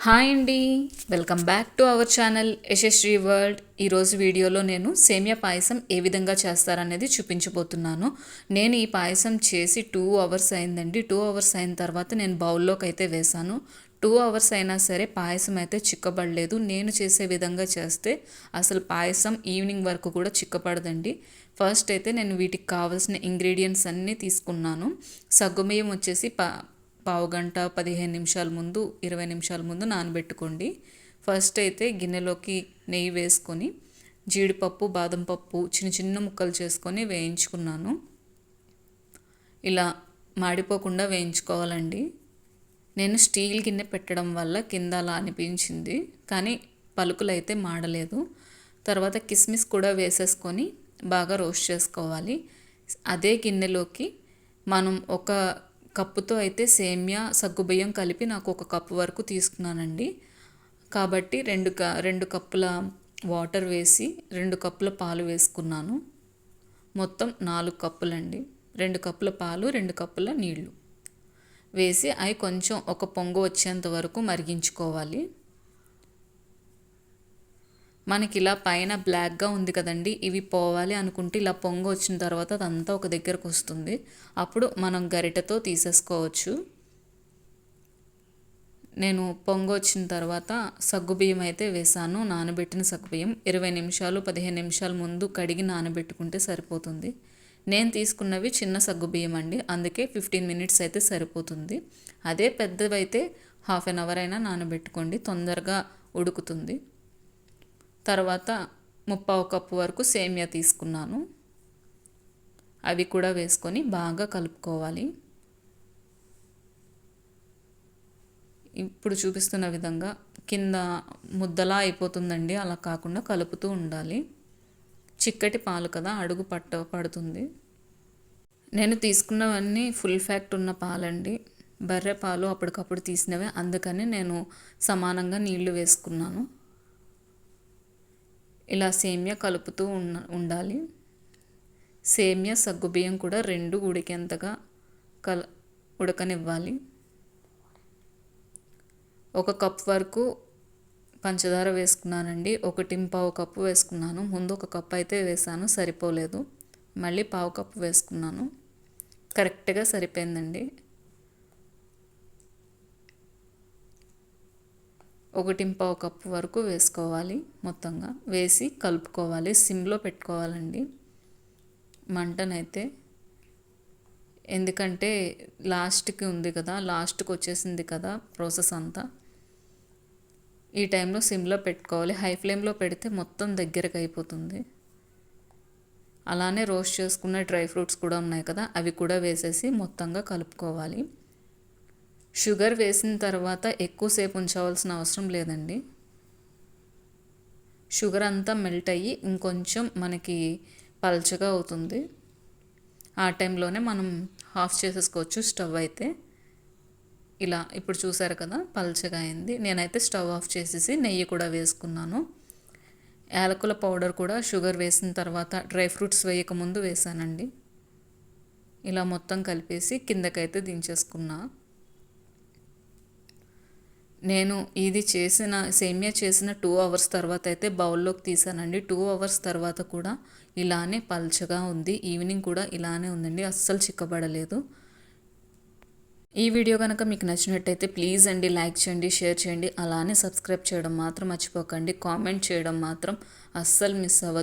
Hi అండి, welcome back to our channel Yashasvi world. ఈరోజు వీడియోలో నేను సేమియా పాయసం ఏ విధంగా చేస్తారనేది చూపించబోతున్నాను. నేను ఈ పాయసం చేసి 2 అవర్స్ అయిందండి. 2 అవర్స్ అయిన తర్వాత నేను బౌల్లోకి అయితే వేశాను. 2 అవర్స్ అయినా సరే పాయసం అయితే చిక్కబడలేదు. నేను చేసే విధంగా చేస్తే అసలు పాయసం ఈవినింగ్ వరకు కూడా చిక్కపడదండి. ఫస్ట్ అయితే నేను వీటికి కావాల్సిన ఇంగ్రీడియంట్స్ అన్నీ తీసుకున్నాను. సగ్గుబియ్యం వచ్చేసి పావు గంట 15 నిమిషాల ముందు 20 నిమిషాల ముందు నానబెట్టుకోండి. ఫస్ట్ అయితే గిన్నెలోకి నెయ్యి వేసుకొని జీడిపప్పు బాదం పప్పు చిన్న చిన్న ముక్కలు చేసుకొని వేయించుకున్నాను. ఇలా మాడిపోకుండా వేయించుకోవాలండి. నేను స్టీల్ గిన్నె పెట్టడం వల్ల కింద అలా అనిపించింది, కానీ పలుకులు అయితే మాడలేదు. తర్వాత కిస్మిస్ కూడా వేసేసుకొని బాగా రోస్ట్ చేసుకోవాలి. అదే గిన్నెలోకి మనం ఒక కప్పుతో అయితే సేమియా సగ్గుబియ్యం కలిపి నాకు 1 కప్పు వరకు తీసుకున్నానండి. కాబట్టి 2 కప్పుల వాటర్ వేసి 2 కప్పుల పాలు వేసుకున్నాను. మొత్తం 4 కప్పులండి. 2 కప్పుల పాలు 2 కప్పుల నీళ్లు వేసి అవి కొంచెం ఒక పొంగు వచ్చేంత వరకు మరిగించుకోవాలి. మనకి ఇలా పైన బ్లాక్గా ఉంది కదండి, ఇవి పోవాలి అనుకుంటే ఇలా పొంగు వచ్చిన తర్వాత అదంతా ఒక దగ్గరకు వస్తుంది. అప్పుడు మనం గరిటెతో తీసేసుకోవచ్చు. నేను పొంగు వచ్చిన తర్వాత సగ్గుబియ్యం అయితే వేసాను. నానబెట్టిన సగ్గుబియ్యం 20 నిమిషాలు 15 నిమిషాల ముందు కడిగి నానబెట్టుకుంటే సరిపోతుంది. నేను తీసుకున్నవి చిన్న సగ్గుబియ్యం అండి, అందుకే 15 మినిట్స్ అయితే సరిపోతుంది. అదే పెద్దవైతే హాఫ్ అన్ అవర్ అయినా నానబెట్టుకోండి, తొందరగా ఉడుకుతుంది. తర్వాత 3/4 కప్పు వరకు సేమియా తీసుకున్నాను. అవి కూడా వేసుకొని బాగా కలుపుకోవాలి. ఇప్పుడు చూపిస్తున్న విధంగా కింద ముద్దలా అయిపోతుందండి, అలా కాకుండా కలుపుతూ ఉండాలి. చిక్కటి పాలు కదా, అడుగు పడుతుంది. నేను తీసుకున్నవన్నీ ఫుల్ ఫ్యాక్ట్ ఉన్న పాలండి, బర్రె పాలు అప్పటికప్పుడు తీసినవే, అందుకని నేను సమానంగా నీళ్లు వేసుకున్నాను. ఇలా సేమియా కలుపుతూ ఉండాలి. సేమియా సగ్గుబియ్యం కూడా 2 ఉడికేంతగా ఉడకనివ్వాలి. 1 కప్ వరకు పంచదార వేసుకున్నానండి. 1.25 కప్పు వేసుకున్నాను. ముందు 1 కప్పు అయితే వేసాను, సరిపోలేదు. మళ్ళీ 1/2 కప్పు వేసుకున్నాను. కరెక్ట్గా సరిపోయిందండి. 1.25 కప్పు వరకు వేసుకోవాలి. మొత్తంగా వేసి కలుపుకోవాలి. సిమ్లో పెట్టుకోవాలండి మంటనైతే, ఎందుకంటే లాస్ట్కి ఉంది కదా, లాస్ట్కి వచ్చేసింది కదా ప్రాసెస్ అంతా. ఈ టైంలో సిమ్లో పెట్టుకోవాలి. హై ఫ్లేమ్లో పెడితే మొత్తం దగ్గరకు అయిపోతుంది. అలానే రోస్ట్ చేసుకున్న డ్రై ఫ్రూట్స్ కూడా ఉన్నాయి కదా, అవి కూడా వేసేసి మొత్తంగా కలుపుకోవాలి. షుగర్ వేసిన తర్వాత ఎక్కువసేపు ఉంచవలసిన అవసరం లేదండి. షుగర్ అంతా మెల్ట్ అయ్యి ఇంకొంచెం మనకి పల్చగా అవుతుంది. ఆ టైంలోనే మనం ఆఫ్ చేసేసుకోవచ్చు స్టవ్ అయితే. ఇలా ఇప్పుడు చూసారు కదా, పల్చగా అయింది. నేనైతే స్టవ్ ఆఫ్ చేసేసి నెయ్యి కూడా వేసుకున్నాను. యాలకుల పౌడర్ కూడా షుగర్ వేసిన తర్వాత డ్రై ఫ్రూట్స్ వేయకముందు వేసానండి. ఇలా మొత్తం కలిపేసి కిందకైతే దించేసుకున్నా. నేను ఇది సేమియా చేసిన 2 అవర్స్ తర్వాత అయితే బౌల్లోకి తీసానండి. 2 అవర్స్ తర్వాత కూడా ఇలానే పల్చగా ఉంది. ఈవినింగ్ కూడా ఇలానే ఉందండి, అస్సలు చిక్కబడలేదు. ఈ వీడియో కనుక మీకు నచ్చినట్టయితే ప్లీజ్ అండి లైక్ చేయండి, షేర్ చేయండి, అలానే సబ్స్క్రైబ్ చేయడం మాత్రం మర్చిపోకండి. కామెంట్ చేయడం మాత్రం అస్సలు మిస్ అవ్వద్దు.